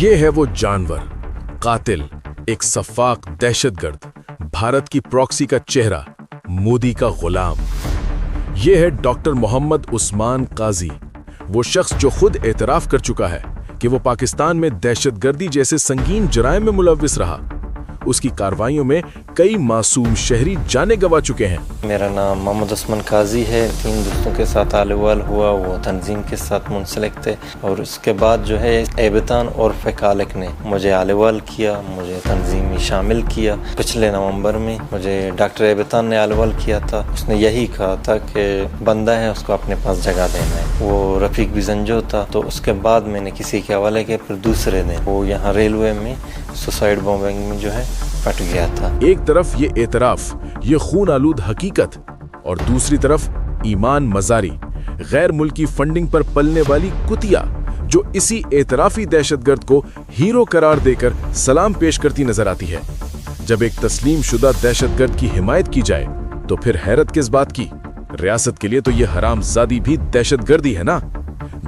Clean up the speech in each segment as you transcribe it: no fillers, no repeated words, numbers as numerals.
یہ ہے وہ جانور، قاتل، ایک سفاک دہشت گرد، بھارت کی پراکسی کا چہرہ، مودی کا غلام۔ یہ ہے ڈاکٹر محمد عثمان قاضی، وہ شخص جو خود اعتراف کر چکا ہے کہ وہ پاکستان میں دہشت گردی جیسے سنگین جرائم میں ملوث رہا۔ اس کی کارروائیوں میں کئی معصوم شہری جانیں گنوا چکے ہیں۔ میرا نام محمد عثمان قاضی ہے۔ 3 دوستوں کے ساتھ آلیوال ہوا، وہ تنظیم کے ساتھ منسلک تھے، اور اس کے بعد جو ہے ایبتان اور فکالک نے مجھے آلیوال کیا، مجھے تنظیم میں شامل کیا۔ پچھلے نومبر میں مجھے ڈاکٹر ایبتان نے آلیوال کیا تھا۔ اس نے یہی کہا تھا کہ بندہ ہے، اس کو اپنے پاس جگہ دینا ہے۔ وہ رفیق بزنجو تھا۔ تو اس کے بعد میں نے کسی کے حوالے کیا، پھر دوسرے دن وہ یہاں ریلوے میں سوسائڈ بومبنگ میں جو ہے پٹ گیا تھا۔ ایک طرف یہ اعتراف، یہ خون آلود حقیقت، اور دوسری طرف ایمان مزاری، غیر ملکی فنڈنگ پر پلنے والی کتیا، جو اسی اعترافی دہشت گرد کو ہیرو قرار دے کر سلام پیش کرتی نظر آتی ہے۔ جب ایک تسلیم شدہ دہشت گرد کی حمایت کی جائے تو پھر حیرت کس بات کی؟ ریاست کے لیے تو یہ حرام زادی بھی دہشت گردی ہے نا،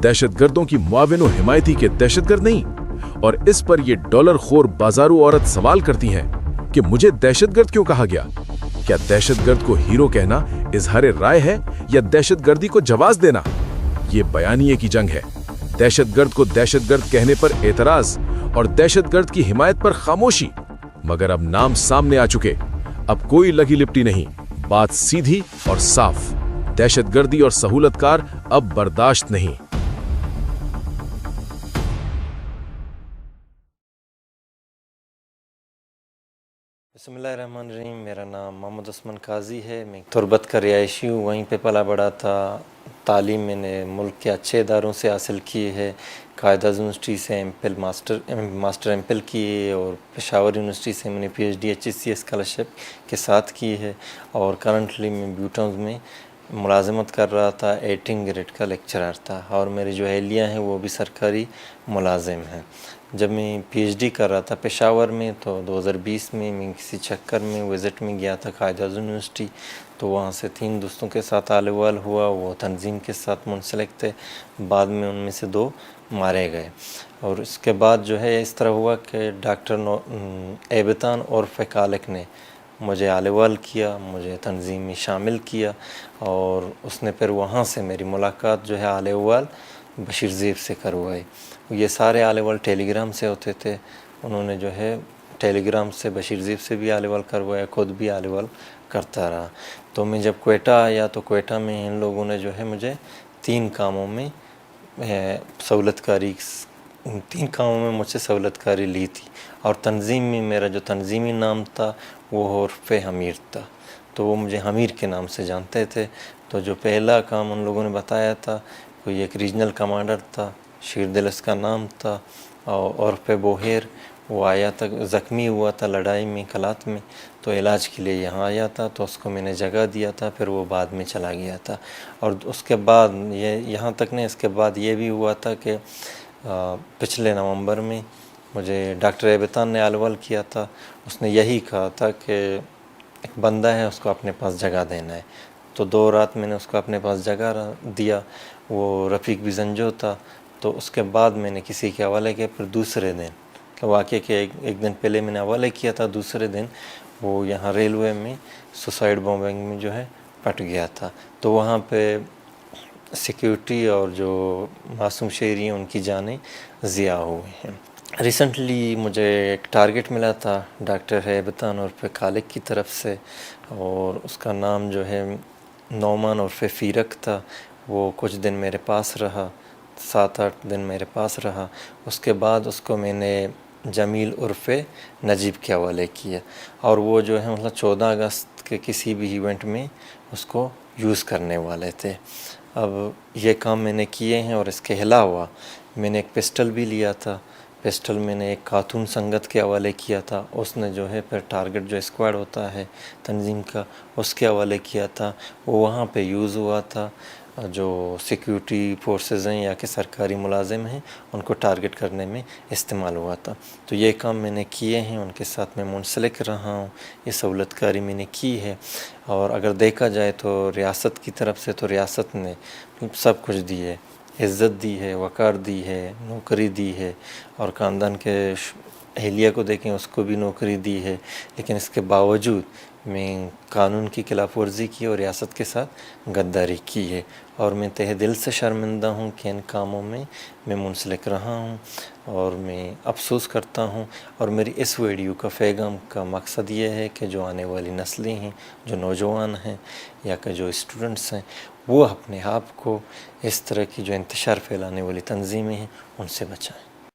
دہشت گردوں کی معاون و حمایتی کے دہشت گرد نہیں۔ اور اس پر یہ ڈالر خور بازارو عورت سوال کرتی ہیں کہ مجھے دہشت گرد کیوں کہا گیا؟ کیا دہشت گرد کو ہیرو کہنا اظہار رائے ہے یا دہشت گردی کو جواز دینا؟ یہ بیانیے کی جنگ ہے۔ دہشت گرد کو دہشت گرد کہنے پر اعتراض اور دہشت گرد کی حمایت پر خاموشی، مگر اب نام سامنے آ چکے، اب کوئی لگی لپٹی نہیں، بات سیدھی اور صاف۔ دہشت گردی اور سہولت کار اب برداشت نہیں۔ بسم اللہ الرحمن الرحیم۔ میرا نام محمد عثمان قاضی ہے۔ میں تربت کا رہائشی ہوں، وہیں پہ پلا بڑا تھا۔ تعلیم میں نے ملک کے اچھے اداروں سے حاصل کی ہے۔ قائد اعظم یونیورسٹی سے ماسٹر ایم فل کی ہے، اور پشاور یونیورسٹی سے میں نے P H D HSC scholarship کے ساتھ کی ہے، اور کرنٹلی میں بیوٹاؤنز میں ملازمت کر رہا تھا، 18 گریڈ کا لیکچرر تھا، اور میری جو اہلیہ ہیں وہ بھی سرکاری ملازم ہیں۔ جب میں پی ایچ ڈی کر رہا تھا پشاور میں، تو 2020 میں کسی چکر میں وزٹ میں گیا تھا قائد اعظم یونیورسٹی، تو وہاں سے 3 دوستوں کے ساتھ آلیوال ہوا، وہ تنظیم کے ساتھ منسلک تھے۔ بعد میں ان میں سے 2 مارے گئے، اور اس کے بعد جو ہے اس طرح ہوا کہ ڈاکٹر ایبتان اور فکالک نے مجھے آلیوال کیا، مجھے تنظیم میں شامل کیا، اور اس نے پھر وہاں سے میری ملاقات جو ہے آلیوال بشیر زیب سے کروائی۔ یہ سارے آلیوال ٹیلی گرام سے ہوتے تھے۔ انہوں نے جو ہے ٹیلی گرام سے بشیر زیب سے بھی آلیوال کروایا، خود بھی آلیوال کرتا رہا۔ تو میں جب کوئٹہ آیا تو کوئٹہ میں ان لوگوں نے جو ہے مجھے 3 کاموں میں مجھ سے سہولت کاری لی تھی، اور تنظیم میں میرا جو تنظیمی نام تھا وہ حرف حمیر تھا، تو وہ مجھے حمیر کے نام سے جانتے تھے۔ تو جو پہلا کام ان لوگوں نے بتایا تھا، کوئی ایک ریجنل کمانڈر تھا، شیردل اس کا نام تھا، اور پہ بوہیر، وہ آیا تھا، زخمی ہوا تھا لڑائی میں کلات میں، تو علاج کے لیے یہاں آیا تھا، تو اس کو میں نے جگہ دیا تھا، پھر وہ بعد میں چلا گیا تھا۔ اور اس کے بعد یہاں تک نہیں، اس کے بعد یہ بھی ہوا تھا کہ پچھلے نومبر میں مجھے ڈاکٹر ایبتان نے آلیوال کیا تھا۔ اس نے یہی کہا تھا کہ ایک بندہ ہے، اس کو اپنے پاس جگہ دینا ہے۔ تو 2 رات میں نے اس کو اپنے پاس جگہ دیا۔ وہ رفیق بزنجو تھا۔ تو اس کے بعد میں نے کسی کے حوالے کیا، پھر دوسرے دن واقعے کے ایک دن پہلے میں نے حوالے کیا تھا، دوسرے دن وہ یہاں ریلوے میں سوسائڈ بومبنگ میں جو ہے پٹ گیا تھا۔ تو وہاں پہ سیکیورٹی اور جو معصوم شہری ہیں ان کی جانیں ضیاع ہوئی ہیں۔ ریسنٹلی مجھے ایک ٹارگٹ ملا تھا ڈاکٹر ایبتان اور فکالک کی طرف سے، اور اس کا نام جو ہے نعمان اور فیرک تھا۔ وہ کچھ دن میرے پاس رہا، 7-8 دن میرے پاس رہا۔ اس کے بعد اس کو میں نے جمیل عرف نجیب کے حوالے کیا، اور وہ جو ہے 14 اگست کے کسی بھی ایونٹ میں اس کو یوز کرنے والے تھے۔ اب یہ کام میں نے کیے ہیں، اور اس کے علاوہ میں نے ایک پسٹل بھی لیا تھا۔ پسٹل میں نے ایک خاتون سنگت کے حوالے کیا تھا، اس نے جو ہے پھر ٹارگٹ جو اسکواڈ ہوتا ہے تنظیم کا، اس کے حوالے کیا تھا۔ وہ وہاں پہ یوز ہوا تھا، جو سیکیورٹی فورسز ہیں یا کہ سرکاری ملازم ہیں ان کو ٹارگٹ کرنے میں استعمال ہوا تھا۔ تو یہ کام میں نے کیے ہیں، ان کے ساتھ میں منسلک رہا ہوں، یہ سہولت کاری میں نے کی ہے۔ اور اگر دیکھا جائے تو ریاست کی طرف سے تو ریاست نے سب کچھ دیے، عزت دی ہے، وقار دی ہے، نوکری دی ہے، اور خاندان کے اہلیہ کو دیکھیں اس کو بھی نوکری دی ہے، لیکن اس کے باوجود میں قانون کی خلاف ورزی کی اور ریاست کے ساتھ غداری کی ہے، اور میں تہ دل سے شرمندہ ہوں کہ ان کاموں میں منسلک رہا ہوں، اور میں افسوس کرتا ہوں۔ اور میری اس ویڈیو کا پیغام کا مقصد یہ ہے کہ جو آنے والی نسلیں ہیں، جو نوجوان ہیں یا کہ جو اسٹوڈنٹس ہیں، وہ اپنے آپ کو اس طرح کی جو انتشار پھیلانے والی تنظیمیں ہیں ان سے بچائیں۔